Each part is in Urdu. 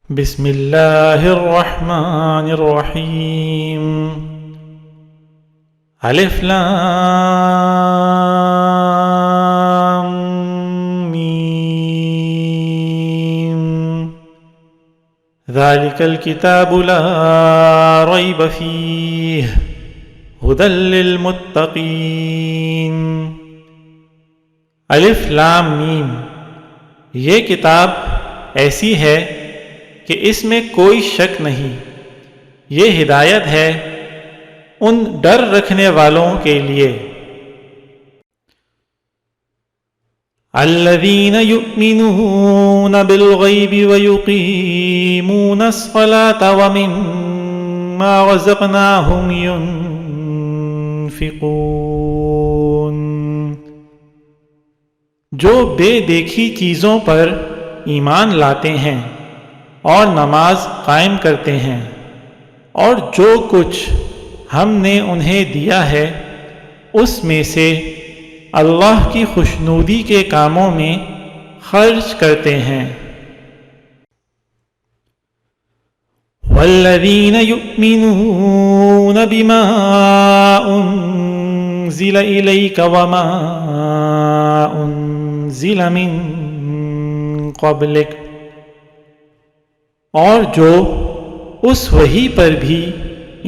بسم اللہ الرحمن الرحیم الف لام میم ذالک الکتاب لا ریب فیہ ھدی للمتقین۔ الف لام میم، یہ کتاب ایسی ہے کہ اس میں کوئی شک نہیں، یہ ہدایت ہے ان ڈر رکھنے والوں کے لیے۔ الذین یؤمنون بالغیب ویقیمون الصلاة ومما رزقناہم ينفقون، جو بے دیکھی چیزوں پر ایمان لاتے ہیں اور نماز قائم کرتے ہیں، اور جو کچھ ہم نے انہیں دیا ہے اس میں سے اللہ کی خوشنودی کے کاموں میں خرچ کرتے ہیں۔ والذین یؤمنون بما انزل الیک وما انزل من قبلک، اور جو اس وحی پر بھی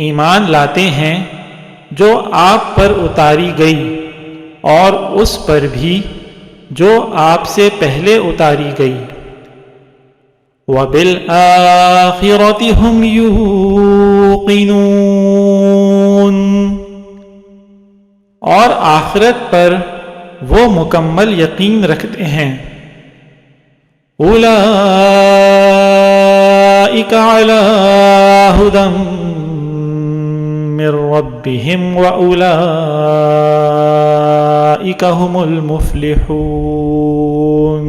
ایمان لاتے ہیں جو آپ پر اتاری گئی، اور اس پر بھی جو آپ سے پہلے اتاری گئی۔ وَبِالْآخِرَةِ هُمْ يُوقِنُونَ، اور آخرت پر وہ مکمل یقین رکھتے ہیں۔ اولئک علی ھدی من ربہم واولئک ھم المفلحون۔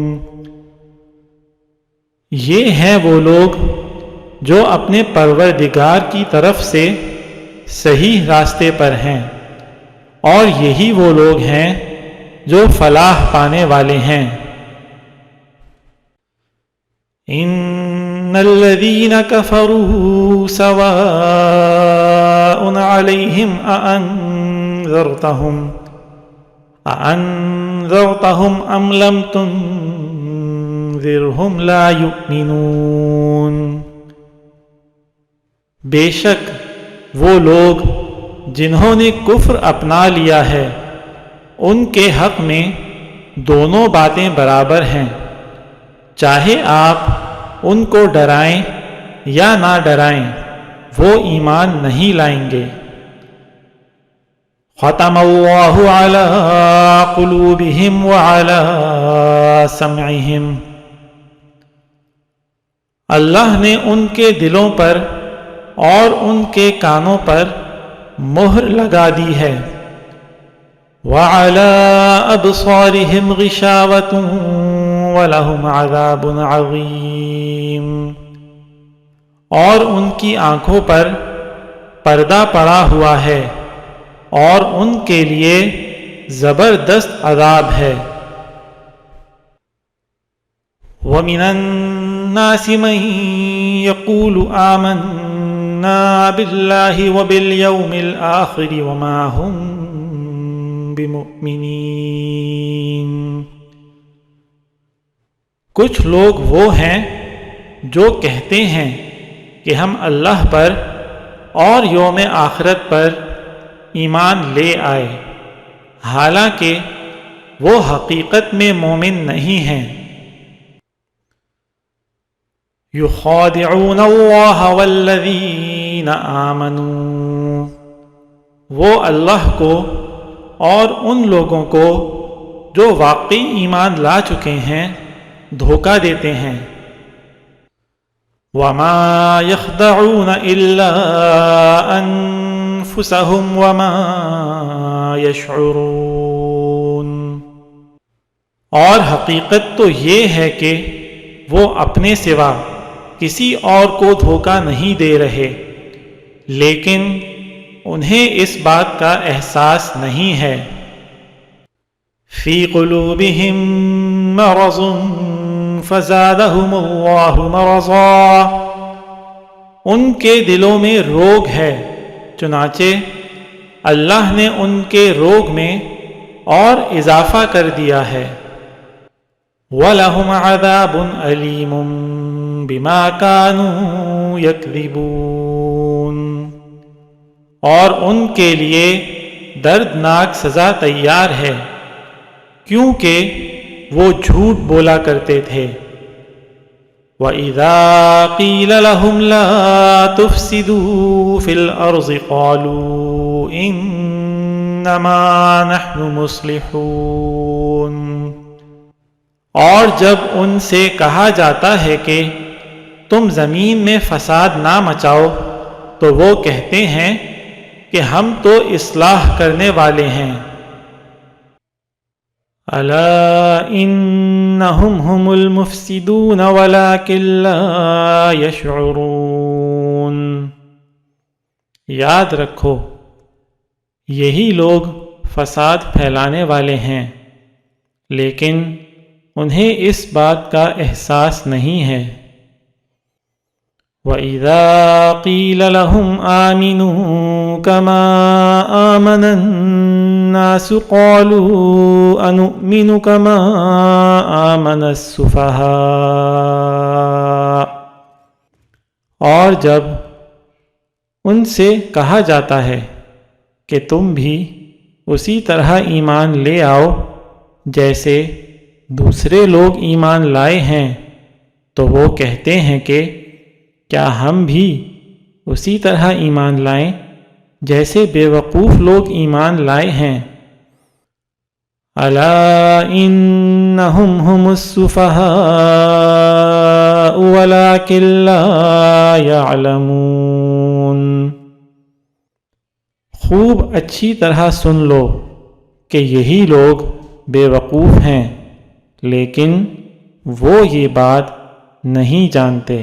یہ ہیں وہ لوگ جو اپنے پروردگار کی طرف سے صحیح راستے پر ہیں، اور یہی وہ لوگ ہیں جو فلاح پانے والے ہیں۔ ان الذین کفروا سواء علیہم اانذرتہم ام لم تنذرہم لا یؤمنون۔ بے شک وہ لوگ جنہوں نے کفر اپنا لیا ہے ان کے حق میں دونوں باتیں برابر ہیں، چاہے آپ ان کو ڈرائیں یا نہ ڈرائیں وہ ایمان نہیں لائیں گے۔ ختم اللہ علی قلوبہم وعلی سمعہم، اللہ نے ان کے دلوں پر اور ان کے کانوں پر مہر لگا دی ہے۔ وعلی ابصارہم غشاوۃ وَلَهُمْ عَذَابٌ عَظِيمٌ، اور ان کی آنکھوں پر پردہ پڑا ہوا ہے اور ان کے لیے زبردست عذاب ہے۔ وَمِنَ النَّاسِ مَن يَقُولُ آمَنَّا بِاللَّهِ وَبِالْيَوْمِ الْآخِرِ وَمَا هُمْ بِمُؤْمِنِينَ۔ کچھ لوگ وہ ہیں جو کہتے ہیں کہ ہم اللہ پر اور یوم آخرت پر ایمان لے آئے، حالانکہ وہ حقیقت میں مومن نہیں ہیں۔ یخادعون اللہ والذین آمنوا، وہ اللہ کو اور ان لوگوں کو جو واقعی ایمان لا چکے ہیں دھوکہ دیتے ہیں۔ وما يخدعون الا انفسهم وما يشعرون، اور حقیقت تو یہ ہے کہ وہ اپنے سوا کسی اور کو دھوکہ نہیں دے رہے، لیکن انہیں اس بات کا احساس نہیں ہے۔ فی قلوبہم مرض فزادهم اللہ مرضا، ان کے دلوں میں روگ ہے، چنانچہ اللہ نے ان کے روگ میں اور اضافہ کر دیا ہے۔ وَلَهُمْ عَذَابٌ أَلِيمٌ بِمَا كَانُوا يَكْذِبُونَ، اور ان کے لیے دردناک سزا تیار ہے کیونکہ وہ جھوٹ بولا کرتے تھے۔ وَإِذَا قِيلَ لَهُمْ لَا تُفْسِدُوا فِي الْأَرْضِ قَالُوا إِنَّمَا نَحْنُ مُصْلِحُونَ، اور جب ان سے کہا جاتا ہے کہ تم زمین میں فساد نہ مچاؤ تو وہ کہتے ہیں کہ ہم تو اصلاح کرنے والے ہیں۔ الا انہم هم المفسدون ولکن لا یشعرون، یاد رکھو یہی لوگ فساد پھیلانے والے ہیں لیکن انہیں اس بات کا احساس نہیں ہے۔ وَإِذَا قِيلَ لَهُمْ آمِنُوا كَمَا آمَنَ النَّاسُ قَالُوا أَنُؤْمِنُ كَمَا آمَنَ السُّفَهَاءُ، اور جب ان سے کہا جاتا ہے کہ تم بھی اسی طرح ایمان لے آؤ جیسے دوسرے لوگ ایمان لائے ہیں، تو وہ کہتے ہیں کہ کیا ہم بھی اسی طرح ایمان لائیں جیسے بے وقوف لوگ ایمان لائے ہیں۔ الا انہم هم السفہاء ولکن لا یعلمون، خوب اچھی طرح سن لو کہ یہی لوگ بے وقوف ہیں لیکن وہ یہ بات نہیں جانتے۔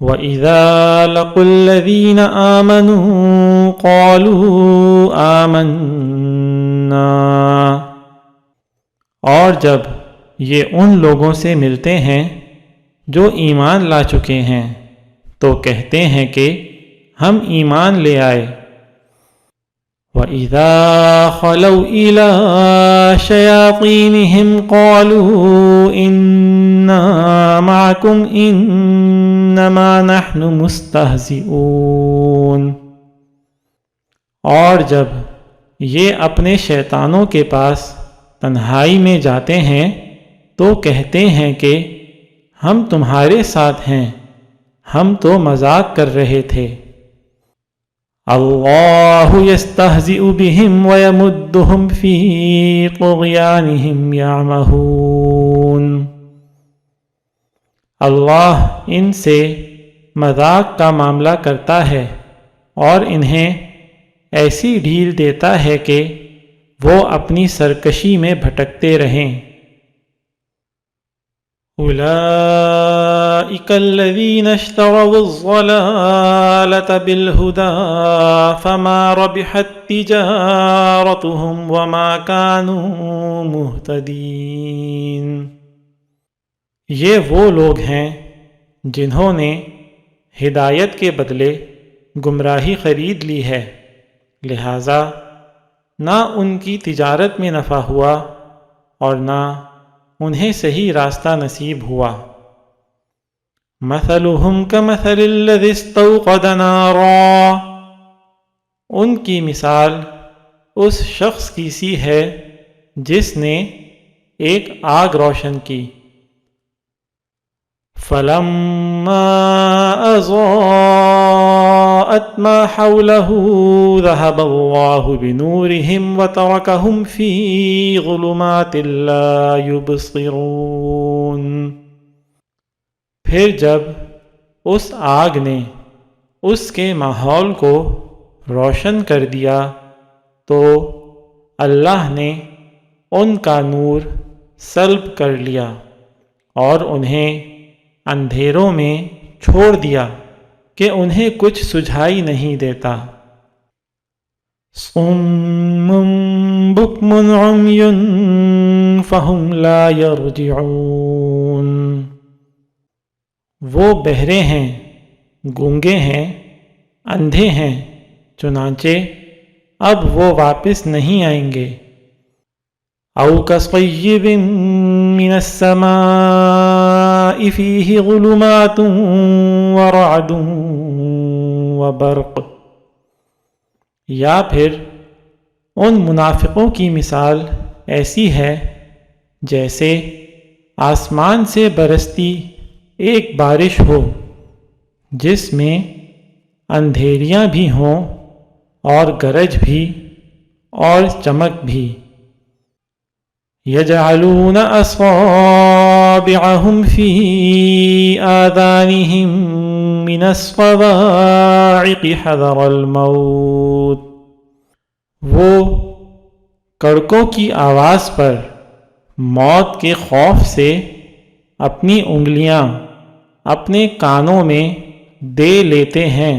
وَإِذَا لَقُوا الَّذِينَ آمَنُوا قَالُوا آمَنَّا، اور جب یہ ان لوگوں سے ملتے ہیں جو ایمان لا چکے ہیں تو کہتے ہیں کہ ہم ایمان لے آئے۔ وَإِذَا خَلَوْا إِلَىٰ شَيَاطِينِهِمْ قَالُوا إِنَّا مَعَكُمْ إِنَّمَا نَحْنُ مُسْتَهْزِئُونَ، اور جب یہ اپنے شیطانوں کے پاس تنہائی میں جاتے ہیں تو کہتے ہیں کہ ہم تمہارے ساتھ ہیں، ہم تو مذاق کر رہے تھے۔ اللہ یستہزئ بہم ویمدہم فی طغیانہم یعمہون، اللہ ان سے مذاق کا معاملہ کرتا ہے اور انہیں ایسی ڈھیل دیتا ہے کہ وہ اپنی سرکشی میں بھٹکتے رہیں۔ اولئک الذین اشتروا الضلالۃ بالہدی فما ربحت تجارتہم وما کانوا مہتدین، یہ وہ لوگ ہیں جنہوں نے ہدایت کے بدلے گمراہی خرید لی ہے، لہذا نہ ان کی تجارت میں نفع ہوا اور نہ انہیں صحیح راستہ نصیب ہوا۔ مثلہم کمثل الذی استوقد نارا، ان کی مثال اس شخص کی سی ہے جس نے ایک آگ روشن کی۔ فلما اضاءت ما حوله ذهب الله بنورهم وتركهم في ظلمات لا يبصرون، پھر جب اس آگ نے اس کے ماحول کو روشن کر دیا تو اللہ نے ان کا نور سلب کر لیا اور انہیں اندھیروں میں چھوڑ دیا کہ انہیں کچھ سجھائی نہیں دیتا۔ صم بکم عمی فهم لا يرجعون، وہ بہرے ہیں، گونگے ہیں، اندھے ہیں، چنانچہ اب وہ واپس نہیں آئیں گے۔ او کصیب من السماء فیہ ظلمات ورعد وبرق، یا پھر ان منافقوں کی مثال ایسی ہے جیسے آسمان سے برستی ایک بارش ہو جس میں اندھیریاں بھی ہوں اور گرج بھی اور چمک بھی۔ یجعلون اصابعهم فی آذانهم من الصواعق حذر الموت، وہ کڑکوں کی آواز پر موت کے خوف سے اپنی انگلیاں اپنے کانوں میں دے لیتے ہیں۔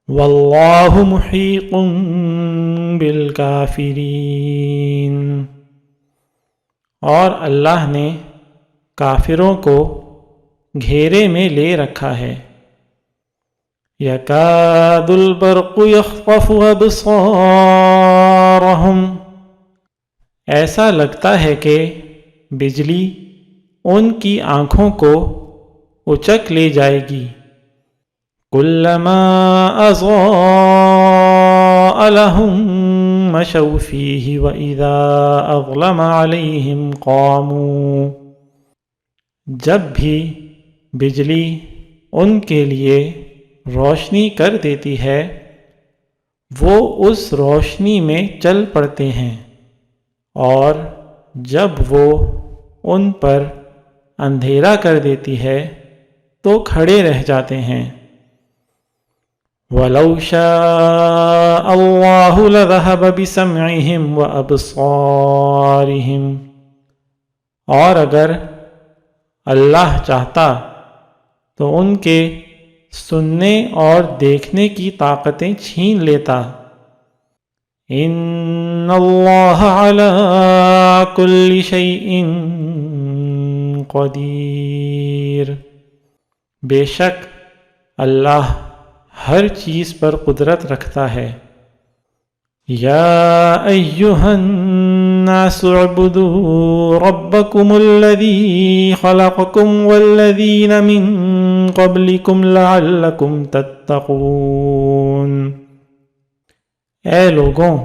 واللہ محیط بالکافرین، اور اللہ نے کافروں کو گھیرے میں لے رکھا ہے۔ یکاد البرق یخطف ابصارہم، ایسا لگتا ہے کہ بجلی ان کی آنکھوں کو اچک لے جائے گی۔ کلما اضاء لهم مشوا فیہ واذا اظلم علیہم قاموا، جب بھی بجلی ان کے لیے روشنی کر دیتی ہے وہ اس روشنی میں چل پڑتے ہیں، اور جب وہ ان پر اندھیرا کر دیتی ہے تو کھڑے رہ جاتے ہیں۔ وَلَوْ شَاءَ اللَّهُ لَذَهَبَ بِسَمْعِهِمْ وَأَبْصَارِهِمْ، اور اگر اللہ چاہتا تو ان کے سننے اور دیکھنے کی طاقتیں چھین لیتا۔ ان اللہ علی کل شیء قدیر، بے شک اللہ ہر چیز پر قدرت رکھتا ہے۔ یا ایہا الناس اعبدوا ربکم الذی خلقکم والذین من قبلکم لعلکم تتقون، اے لوگوں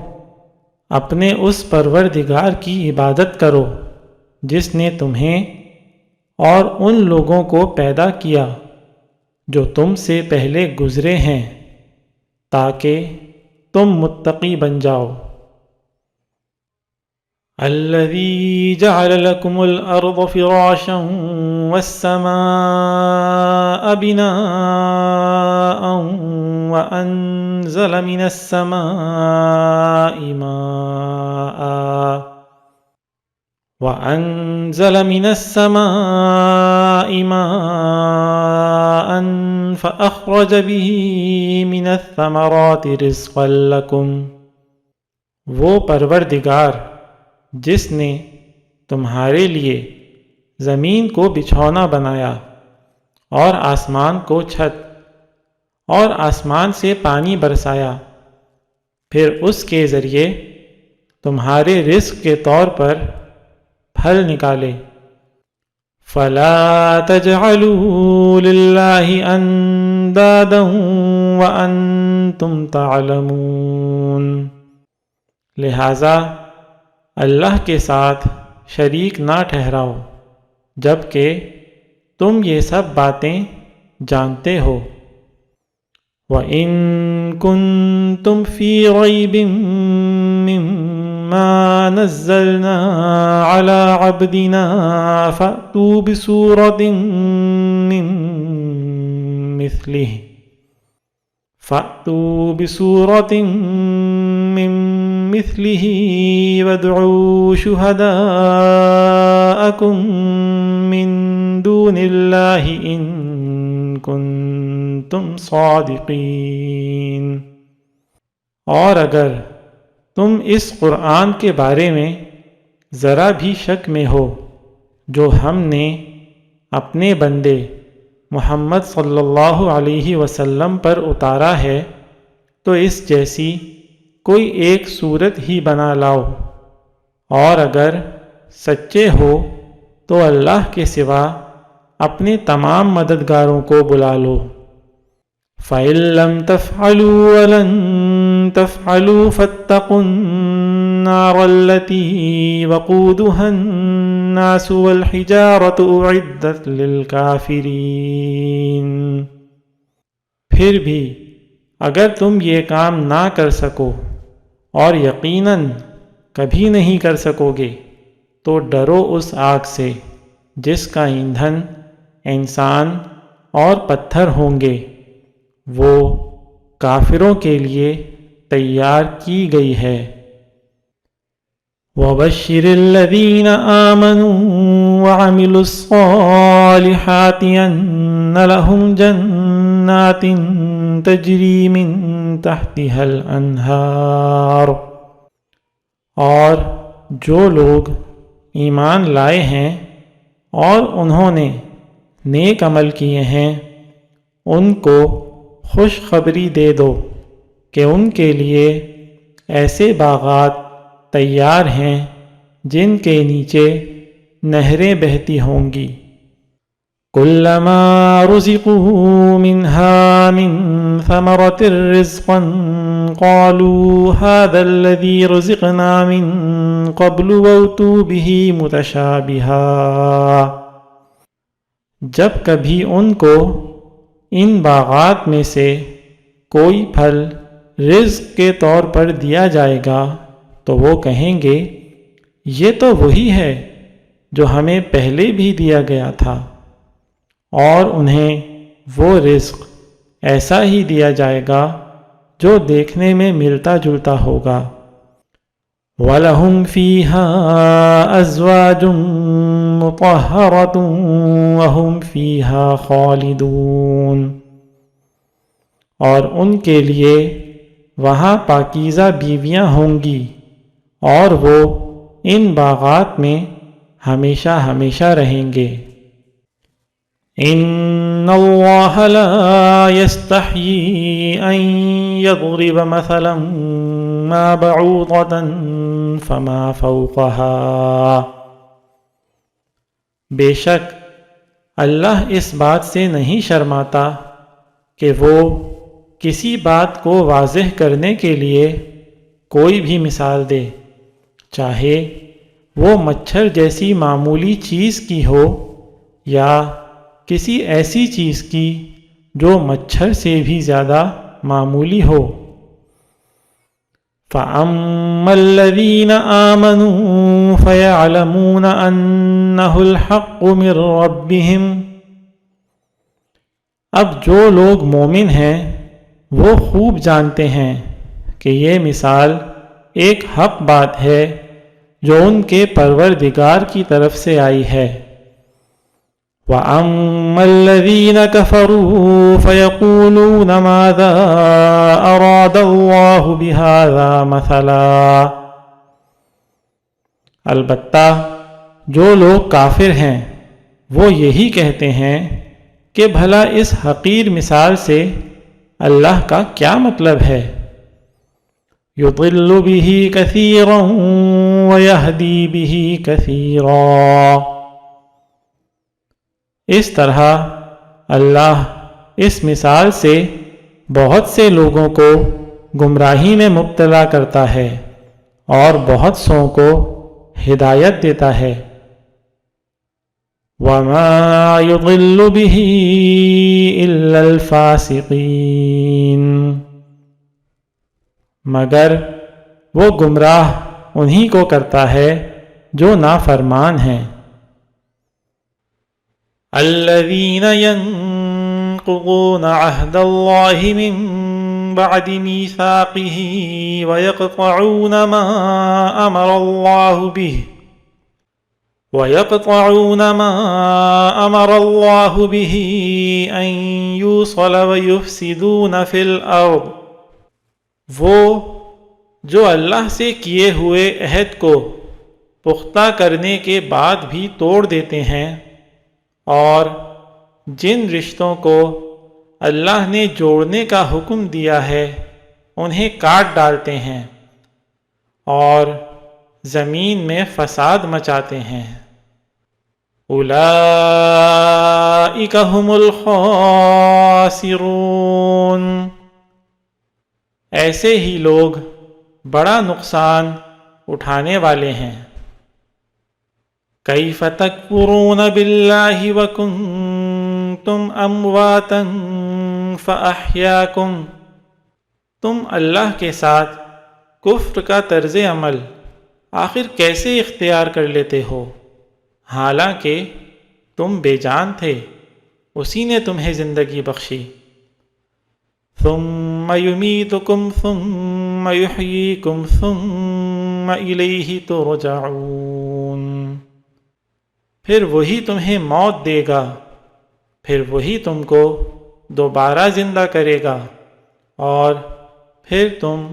اپنے اس پروردگار کی عبادت کرو جس نے تمہیں اور ان لوگوں کو پیدا کیا جو تم سے پہلے گزرے ہیں تاکہ تم متقی بن جاؤ۔ الذی جعل لکم الارض فراشا والسماء بناء وأنزل من السماء ماء فأخرج به من الثمرات رزقا لکم، وہ پروردگار جس نے تمہارے لیے زمین کو بچھونا بنایا اور آسمان کو چھت اور آسمان سے پانی برسایا، پھر اس کے ذریعے تمہارے رزق کے طور پر پھل نکالے۔ فلا تجعلوا للہ اندادا وانتم تعلمون، لہذا اللہ کے ساتھ شریک نہ ٹھہراؤ جبکہ تم یہ سب باتیں جانتے ہو۔ وَإِن كُنتُمْ فِي رَيْبٍ مِّمَّا نَزَّلْنَا عَلَى عَبْدِنَا فَأْتُوا بِسُورَةٍ مِّن مِّثْلِهِ وَادْعُوا شُهَدَاءَكُم مِّن دُونِ اللَّهِ إِن كُنتُمْ صَادِقِينَ، اور اگر تم اس قرآن کے بارے میں ذرا بھی شک میں ہو جو ہم نے اپنے بندے محمد صلی اللہ علیہ وسلم پر اتارا ہے تو اس جیسی کوئی ایک صورت ہی بنا لاؤ، اور اگر سچے ہو تو اللہ کے سوا اپنے تمام مددگاروں کو بلا لو۔ فَإِن لَّمْ تَفْعَلُوا وَلَن تَفْعَلُوا فَاتَّقُوا النَّارَ الَّتِي وَقُودُهَا النَّاسُ وَالْحِجَارَةُ أُعِدَّتْ لِلْكَافِرِينَ۔ پھر بھی اگر تم یہ کام نہ کر سکو، اور یقیناً کبھی نہیں کر سکو گے، تو ڈرو اس آگ سے جس کا ایندھن انسان اور پتھر ہوں گے، وہ کافروں کے لیے تیار کی گئی ہے۔ وَبَشِّرِ الَّذِينَ آمَنُوا وَعَمِلُوا الصَّالِحَاتِ أَنَّ لَهُمْ جَنَّاتٍ تَجْرِي مِن تَحْتِهَا الْأَنْهَارُ۔ اور جو لوگ ایمان لائے ہیں اور انہوں نے نیک عمل کیے ہیں، ان کو خوشخبری دے دو کہ ان کے لیے ایسے باغات تیار ہیں جن کے نیچے نہریں بہتی ہوں گی۔ کلما رزقوا منها من ثمرة رزقا قالوا هذا الذي رزقنا من قبل وأتوا به متشابها۔ جب کبھی ان کو ان باغات میں سے کوئی پھل رزق کے طور پر دیا جائے گا تو وہ کہیں گے یہ تو وہی ہے جو ہمیں پہلے بھی دیا گیا تھا، اور انہیں وہ رزق ایسا ہی دیا جائے گا جو دیکھنے میں ملتا جلتا ہوگا۔ وَلَهُمْ فِيهَا أَزْوَاجٌ مُطَهَّرَةٌ وَهُمْ فِيهَا خَالِدُونَ۔ اور ان کے لیے وہاں پاکیزہ بیویاں ہوں گی، اور وہ ان باغات میں ہمیشہ ہمیشہ رہیں گے۔ ان اللہ لا يستحيي ان يضرب مثلا ما بعوضة فما فوقها۔ بے شک اللہ اس بات سے نہیں شرماتا کہ وہ کسی بات کو واضح کرنے کے لیے کوئی بھی مثال دے، چاہے وہ مچھر جیسی معمولی چیز کی ہو یا کسی ایسی چیز کی جو مچھر سے بھی زیادہ معمولی ہو۔ فَأَمَّا الَّذِينَ آمَنُوا فَيَعْلَمُونَ أَنَّهُ الْحَقُّ مِنْ رَبِّهِمْ۔ اب جو لوگ مومن ہیں وہ خوب جانتے ہیں کہ یہ مثال ایک حق بات ہے جو ان کے پروردگار کی طرف سے آئی ہے۔ وَأَمَّا الَّذِينَ كَفَرُوا فَيَقُولُونَ مَاذَا أَرَادَ اللَّهُ بِهَذَا مَثَلًا۔ البتہ جو لوگ کافر ہیں وہ یہی کہتے ہیں کہ بھلا اس حقیر مثال سے اللہ کا کیا مطلب ہے؟ يُضِلُّ بِهِ كَثِيرًا وَيَهْدِي بِهِ كَثِيرًا۔ اس طرح اللہ اس مثال سے بہت سے لوگوں کو گمراہی میں مبتلا کرتا ہے اور بہت سوں کو ہدایت دیتا ہے۔ وَمَا يُضِلُّ بِهِ إِلَّا الْفَاسِقِينَ۔ مگر وہ گمراہ انہی کو کرتا ہے جو نافرمان ہیں۔ الَّذِينَ يَنقُضُونَ عَهْدَ اللَّهِ مِن بَعْدِ مِيثَاقِهِ وَيَقْطَعُونَ مَا أَمَرَ اللَّهُ بِهِ أَن يُوصَلَ وَيُفْسِدُونَ فِي الْأَرْضِ۔ وہ جو اللہ سے کیے ہوئے عہد کو پختہ کرنے کے بعد بھی توڑ دیتے ہیں، اور جن رشتوں کو اللہ نے جوڑنے کا حکم دیا ہے انہیں کاٹ ڈالتے ہیں اور زمین میں فساد مچاتے ہیں۔ اولئک ھم الخاسرون، ایسے ہی لوگ بڑا نقصان اٹھانے والے ہیں۔ کیف تکفرون باللہ وکنتم امواتا فاحیاکم، تم اللہ کے ساتھ کفر کا طرز عمل آخر کیسے اختیار کر لیتے ہو، حالانکہ تم بے جان تھے، اسی نے تمہیں زندگی بخشی۔ ثم یمیتکم ثم یحییکم ثم الیہ ترجعون، پھر وہی تمہیں موت دے گا، پھر وہی تم کو دوبارہ زندہ کرے گا، اور پھر تم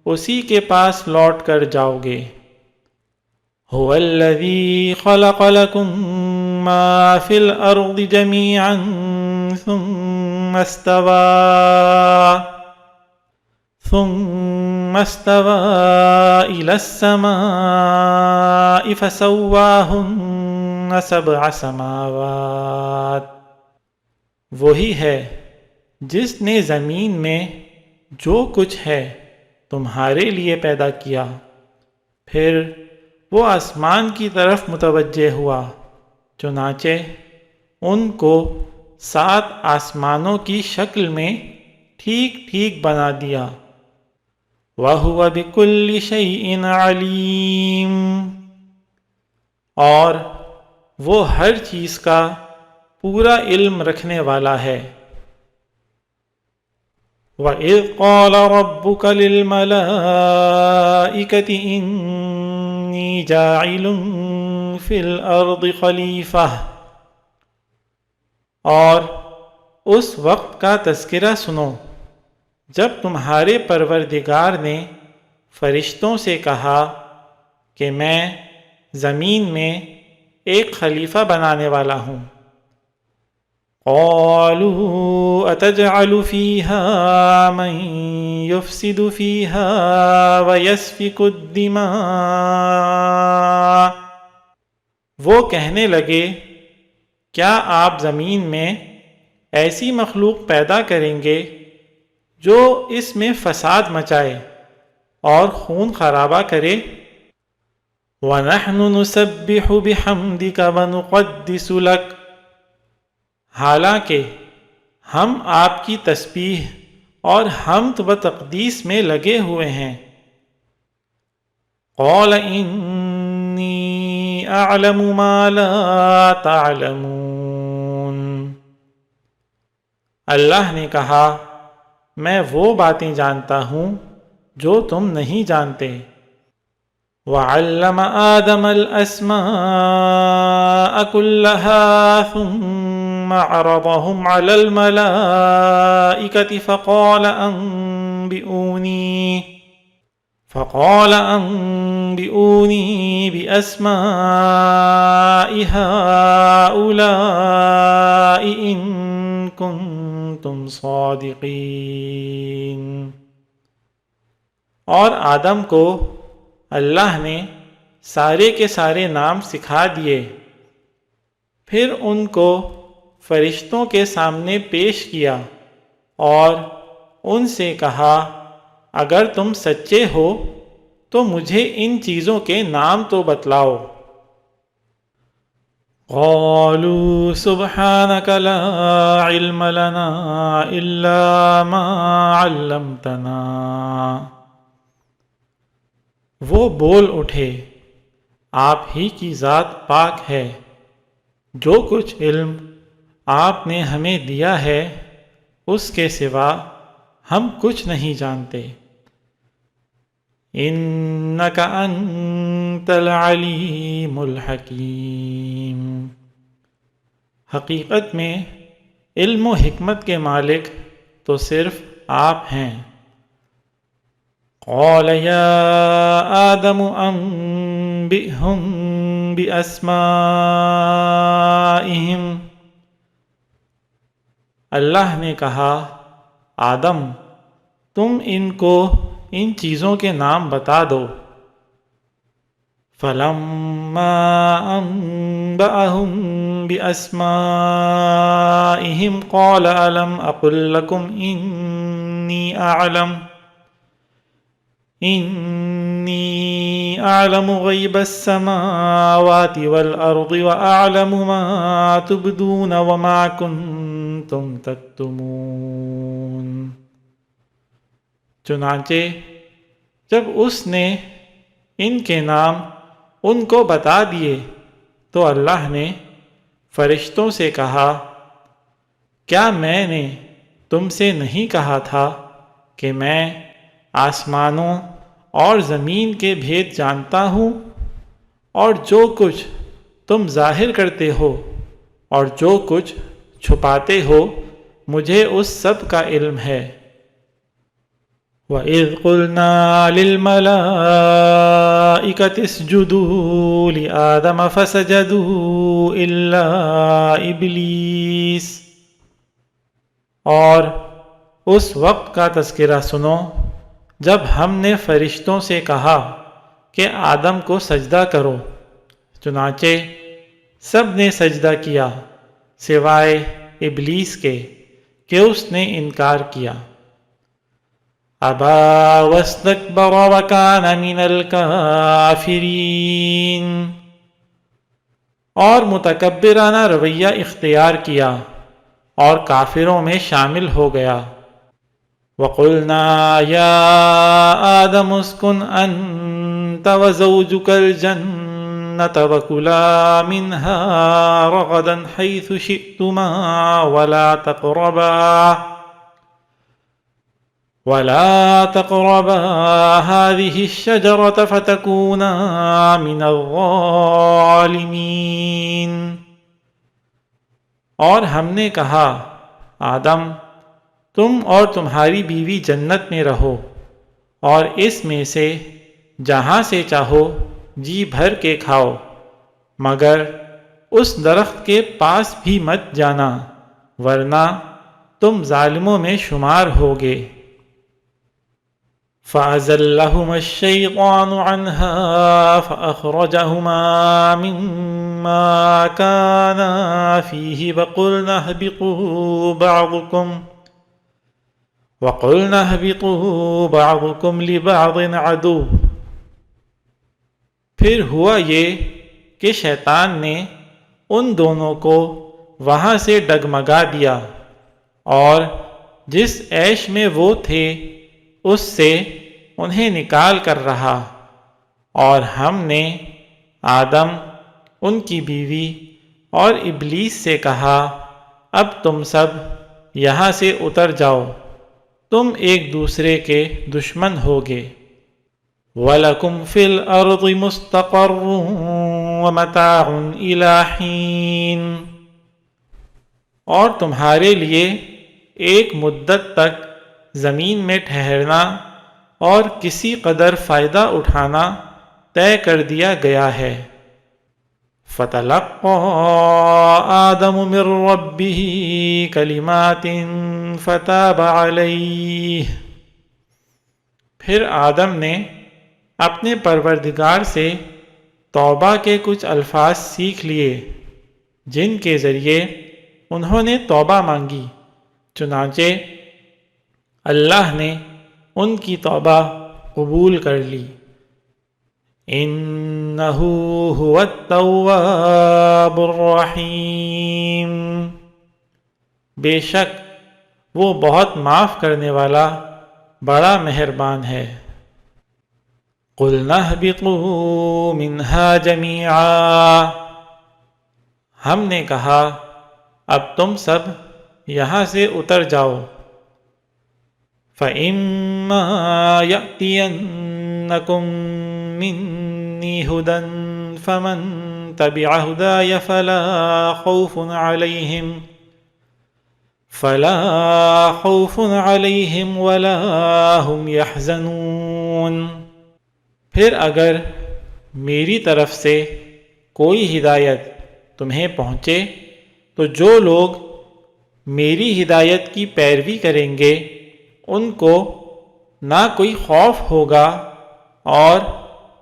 اسی کے پاس لوٹ کر جاؤ گے۔ هو الذی خلق لکم ما فی الارض جمیعا ثم استوى إلى السماء فسواهن سبع سماوات، وہی ہے جس نے زمین میں جو کچھ ہے تمہارے لیے پیدا کیا، پھر وہ آسمان کی طرف متوجہ ہوا، چنانچہ ان کو 7 آسمانوں کی شکل میں ٹھیک ٹھیک بنا دیا۔ وَهُوَ بِكُلِّ شَيْءٍ عَلِيمٌ، اور وہ ہر چیز کا پورا علم رکھنے والا ہے۔ وَإِذْ قَالَ رَبُّكَ لِلْمَلَائِكَةِ إِنِّي جَاعِلٌ فِي الْأَرْضِ خَلِيفَةً، اور اس وقت کا تذکرہ سنو جب تمہارے پروردگار نے فرشتوں سے کہا کہ میں زمین میں ایک خلیفہ بنانے والا ہوں۔ قالوا اتجعل فيها من يفسد فيها ويسفك الدماء، وہ کہنے لگے کیا آپ زمین میں ایسی مخلوق پیدا کریں گے جو اس میں فساد مچائے اور خون خرابہ کرے؟ وَنَحْنُ نُسَبِّحُ بِحَمْدِكَ وَنُقَدِّسُ لَكَ، حالانکہ ہم آپ کی تسبیح اور حمد و تقدیس میں لگے ہوئے ہیں۔ قَالَ إِنِّي أَعْلَمُ مَا لَا تَعْلَمُونَ، اللہ نے کہا میں وہ باتیں جانتا ہوں جو تم نہیں جانتے۔ وَعَلَّمَ آدَمَ الْأَسْمَاءَ كُلَّهَا ثُمَّ عَرَضَهُمْ عَلَى الْمَلَائِكَةِ فَقَالَ أَنبِئُونِي بِأَسْمَاءِ هَؤُلَاءِ إِن كُنتُمْ صَادِقِينَ، اور آدم کو اللہ نے سارے کے سارے نام سکھا دیے، پھر ان کو فرشتوں کے سامنے پیش کیا اور ان سے کہا اگر تم سچے ہو تو مجھے ان چیزوں کے نام تو بتلاؤ۔ قالوا سبحانك لا علم لنا إلا ما علمتنا، وہ بول اٹھے آپ ہی کی ذات پاک ہے، جو کچھ علم آپ نے ہمیں دیا ہے اس کے سوا ہم کچھ نہیں جانتے۔ انک انت العلیم الحکیم، حقیقت میں علم و حکمت کے مالک تو صرف آپ ہیں۔ قال یا آدم انبئنی فَأَنبِئْهُم بِأَسْمَائِهِمْ۔ اللہ نے کہا آدم تم ان کو ان چیزوں کے نام بتا دو۔ فَلَمَّا أَنبَأَهُم بِأَسْمَائِهِمْ قَالَ أَلَمْ أَقُل لَّكُمْ إِنِّي أَعْلَمُ غَيْبَ السَّمَاوَاتِ وَالْأَرْضِ وَأَعْلَمُ مَا تُبْدُونَ وَمَا كُنتُمْ تَكْتُمُونَ۔ چنانچہ جب اس نے ان کے نام ان کو بتا دیے تو اللہ نے فرشتوں سے کہا کیا میں نے تم سے نہیں کہا تھا کہ میں آسمانوں اور زمین کے بھید جانتا ہوں، اور جو کچھ تم ظاہر کرتے ہو اور جو کچھ چھپاتے ہو مجھے اس سب کا علم ہے۔ وَإِذْ قُلْنَا لِلْمَلَائِكَةِ اسْجُدُوا لِآدَمَ فَسَجَدُوا إِلَّا إِبْلِيسَ۔ اور اس وقت کا تذکرہ سنو جب ہم نے فرشتوں سے کہا کہ آدم کو سجدہ کرو، چنانچہ سب نے سجدہ کیا سوائے ابلیس کے کہ اس نے انکار کیا۔ ابا واستکبر وکان من الکافرین، اور متکبرانہ رویہ اختیار کیا اور کافروں میں شامل ہو گیا۔ وَقُلْنَا يَا آدَمُ اسْكُنْ أَنْتَ وَزَوْجُكَ الْجَنَّةَ وَكُلَا مِنْهَا رَغَدًا حَيْثُ شِئْتُمَا وَلَا تَقْرَبَا هَذِهِ الشَّجَرَةَ فَتَكُونَا مِنَ الظَّالِمِينَ۔ اور ہم نے کہا آدم تم اور تمہاری بیوی جنت میں رہو اور اس میں سے جہاں سے چاہو جی بھر کے کھاؤ، مگر اس درخت کے پاس بھی مت جانا ورنہ تم ظالموں میں شمار ہوگے۔ فَأَزَلَّهُمَا الشَّيْطَانُ عَنْهَا فَأَخْرَجَهُمَا مِمَّا كَانَا فِيهِ وَقُلْنَا اهْبِطُوا بَعْضُكُمْ لِبَعْضٍ عَدُوٌّ۔ پھر ہوا یہ کہ شیطان نے ان دونوں کو وہاں سے ڈگمگا دیا اور جس عیش میں وہ تھے اس سے انہیں نکال کر رہا، اور ہم نے آدم، ان کی بیوی اور ابلیس سے کہا اب تم سب یہاں سے اتر جاؤ، تم ایک دوسرے کے دشمن ہوگے۔ وَلَكُمْ فِي الْأَرْضِ مُسْتَقَرٌّ وَمَتَاعٌ إِلَىٰ حِينٍ، اور تمہارے لیے ایک مدت تک زمین میں ٹھہرنا اور کسی قدر فائدہ اٹھانا طے کر دیا گیا ہے۔ فَتَلَقَّىٰ آدَمُ مِن رَّبِّهِ كَلِمَاتٍ فَتَابَ عَلَيْهِ۔ پھر آدم نے اپنے پروردگار سے توبہ کے کچھ الفاظ سیکھ لیے جن کے ذریعے انہوں نے توبہ مانگی، چنانچہ اللہ نے ان کی توبہ قبول کر لی۔ انہ هو التواب الرحیم، بے شک وہ بہت معاف کرنے والا بڑا مہربان ہے۔ قُلْنَا اهْبِطُوا مِنْهَا جَمِيعًا، ہم نے کہا اب تم سب یہاں سے اتر جاؤ۔ فَإِمَّا يَأْتِيَنَّكُم مِّنِّي هُدًى فَمَن تَبِعَ هُدَايَ فَلَا خَوْفٌ عَلَيْهِمْ وَلَا هُمْ يَحْزَنُونَ۔ پھر اگر میری طرف سے کوئی ہدایت تمہیں پہنچے تو جو لوگ میری ہدایت کی پیروی کریں گے ان کو نہ کوئی خوف ہوگا اور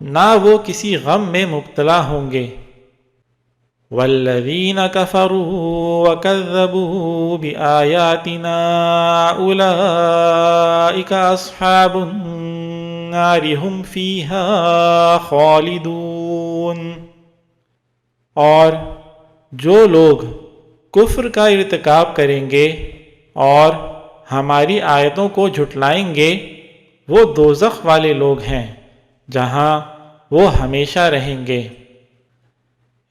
نہ وہ کسی غم میں مبتلا ہوں گے۔ والذین کفروا وکذبوا بآیاتنا اولئک اصحاب النار ہم فیہا خالدون۔ اور جو لوگ کفر کا ارتکاب کریں گے اور ہماری آیتوں کو جھٹلائیں گے وہ دوزخ والے لوگ ہیں جہاں وہ ہمیشہ رہیں گے۔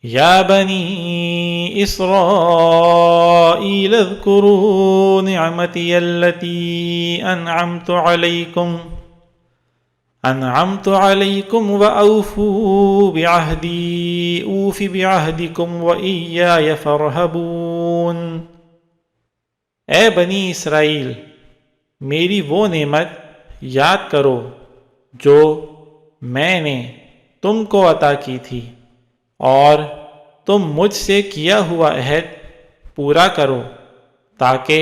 یا بنی اسرائیل اذکروا نعمتی التی انعمت علیکم وأوفوا بعہدی اوف بعہدکم وإیای فارہبون۔ اے بنی اسرائیل، میری وہ نعمت یاد کرو جو میں نے تم کو عطا کی تھی اور تم مجھ سے کیا ہوا عہد پورا کرو تاکہ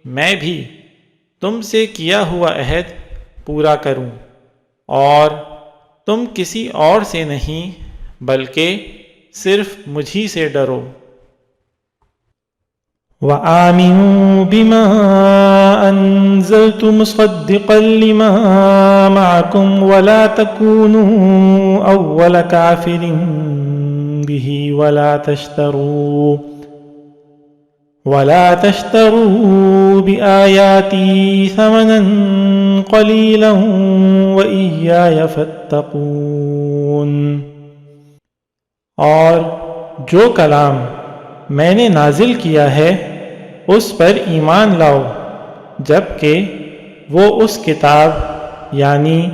میں بھی تم سے کیا ہوا عہد پورا کروں، اور تم کسی اور سے نہیں بلکہ صرف مجھی سے ڈرو۔ وآمنوا بما أنزلت مصدقا لما معكم ولا تكونوا أول كافر به ولا تشتروا بآياتي ثمنا قليلا وإياي فاتقون۔ اور جو کلام میں نے نازل کیا ہے اس پر ایمان لاؤ جبکہ وہ اس کتاب یعنی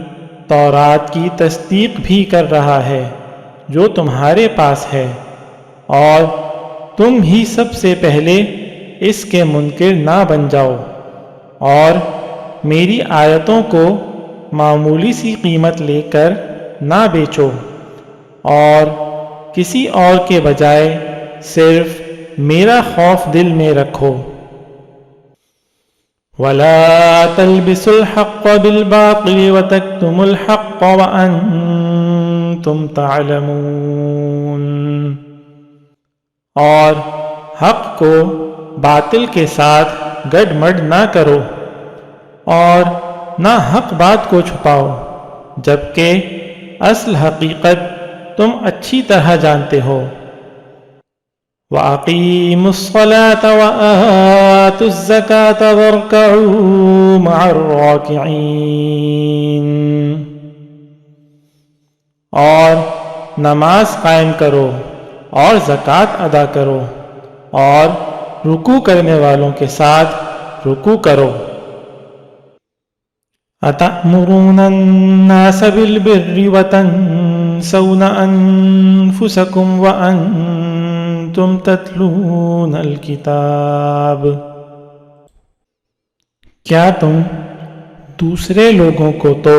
تورات کی تصدیق بھی کر رہا ہے جو تمہارے پاس ہے، اور تم ہی سب سے پہلے اس کے منکر نہ بن جاؤ، اور میری آیتوں کو معمولی سی قیمت لے کر نہ بیچو، اور کسی اور کے بجائے صرف میرا خوف دل میں رکھو۔ وَلَا تَلْبِسُوا الْحَقَّ بِالْبَاطِلِ وَتَكْتُمُوا الْحَقَّ وَأَنْتُمْ تَعْلَمُونَ۔ اور حق کو باطل کے ساتھ گڈ مڈ نہ کرو اور نہ حق بات کو چھپاؤ جبکہ اصل حقیقت تم اچھی طرح جانتے ہو۔ وَأَقِيمُوا الصَّلَاةَ وَآتُوا الزَّكَاةَ وَارْكَعُوا مَعَ الرَّاكِعِينَ۔ اور نماز قائم کرو اور زکوٰۃ ادا کرو اور رکوع کرنے والوں کے ساتھ رکوع کرو۔ أَتَأْمُرُونَ النَّاسَ بِالْبِرِّ وَتَنْسَوْنَ أَنفُسَكُمْ وَأَنْتُمْ تَتْلُونَ الْكِتَابَ۔ کیا تم دوسرے لوگوں کو تو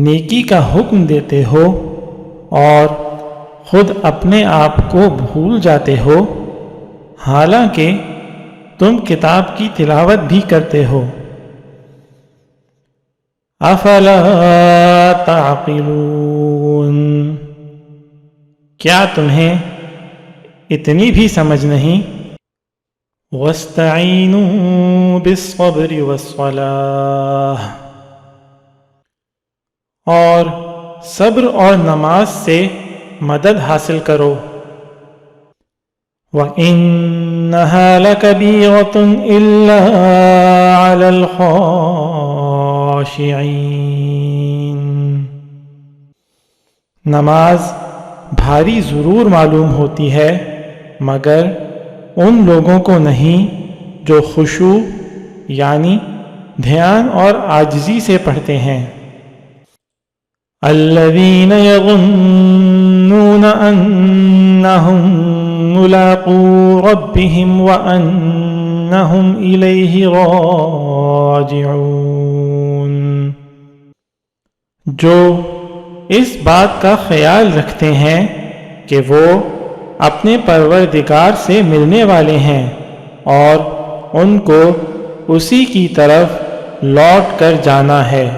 نیکی کا حکم دیتے ہو اور خود اپنے آپ کو بھول جاتے ہو، حالانکہ تم کتاب کی تلاوت بھی کرتے ہو۔ افلا تعقلون، کیا تمہیں اتنی بھی سمجھ نہیں؟ واستعینوا بالصبر والصلاۃ، اور صبر اور نماز سے مدد حاصل کرو۔ وَإِنَّهَا لَكَبِيرَةٌ إِلَّا عَلَى الْخَاشِعِينَ، نماز بھاری ضرور معلوم ہوتی ہے مگر ان لوگوں کو نہیں جو خشوع یعنی دھیان اور عاجزی سے پڑھتے ہیں۔ الذین یظنون انہم ملاقو ربہم وانہم الیہ راجعون، جو اس بات کا خیال رکھتے ہیں کہ وہ اپنے پروردگار سے ملنے والے ہیں اور ان کو اسی کی طرف لوٹ کر جانا ہے۔